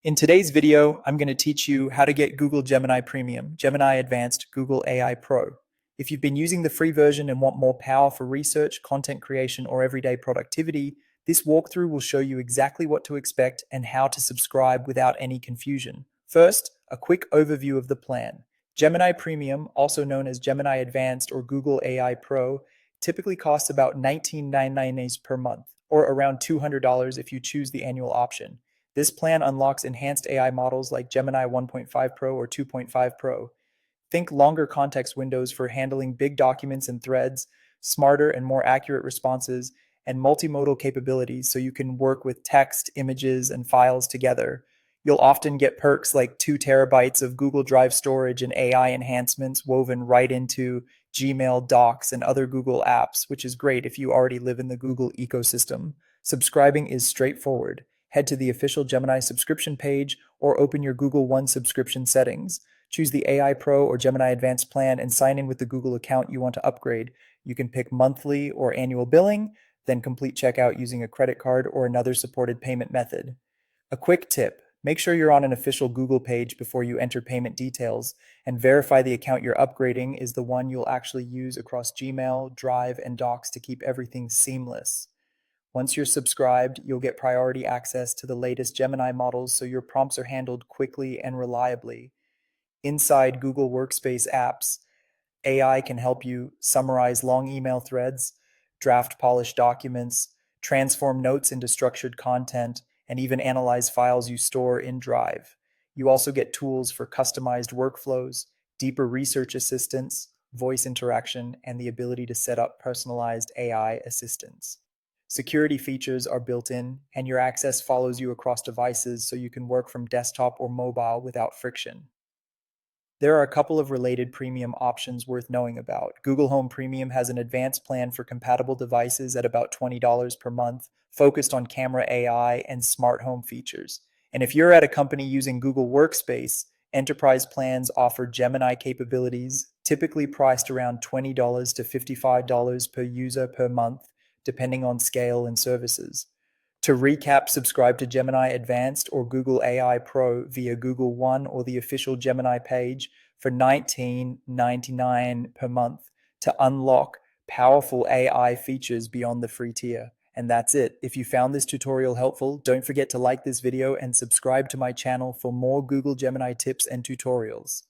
In today's video, I'm going to teach you how to get Google Gemini Premium, Gemini Advanced, Google AI Pro. If you've been using the free version and want more power for research, content creation, or everyday productivity, this walkthrough will show you exactly what to expect and how to subscribe without any confusion. First, a quick overview of the plan. Gemini Premium, also known as Gemini Advanced or Google AI Pro, typically costs about $19.99 per month, or around $200 if you choose the annual option. This plan unlocks enhanced AI models like Gemini 1.5 Pro or 2.5 Pro. Think longer context windows for handling big documents and threads, smarter and more accurate responses, and multimodal capabilities so you can work with text, images, and files together. You'll often get perks like 2 terabytes of Google Drive storage and AI enhancements woven right into Gmail, Docs, and other Google apps, which is great if you already live in the Google ecosystem. Subscribing is straightforward. Head to the official Gemini subscription page or open your Google One subscription settings. Choose the AI Pro or Gemini Advanced plan and sign in with the Google account you want to upgrade. You can pick monthly or annual billing, then complete checkout using a credit card or another supported payment method. A quick tip: make sure you're on an official Google page before you enter payment details, and verify the account you're upgrading is the one you'll actually use across Gmail, Drive, and Docs to keep everything seamless. Once you're subscribed, you'll get priority access to the latest Gemini models so your prompts are handled quickly and reliably. Inside Google Workspace apps, AI can help you summarize long email threads, draft polished documents, transform notes into structured content, and even analyze files you store in Drive. You also get tools for customized workflows, deeper research assistance, voice interaction, and the ability to set up personalized AI assistants. Security features are built in, and your access follows you across devices so you can work from desktop or mobile without friction. There are a couple of related premium options worth knowing about. Google Home Premium has an advanced plan for compatible devices at about $20 per month, focused on camera AI and smart home features. And if you're at a company using Google Workspace, enterprise plans offer Gemini capabilities, typically priced around $20 to $55 per user per month, depending on scale and services. To recap, subscribe to Gemini Advanced or Google AI Pro via Google One or the official Gemini page for $19.99 per month to unlock powerful AI features beyond the free tier. And that's it. If you found this tutorial helpful, don't forget to like this video and subscribe to my channel for more Google Gemini tips and tutorials.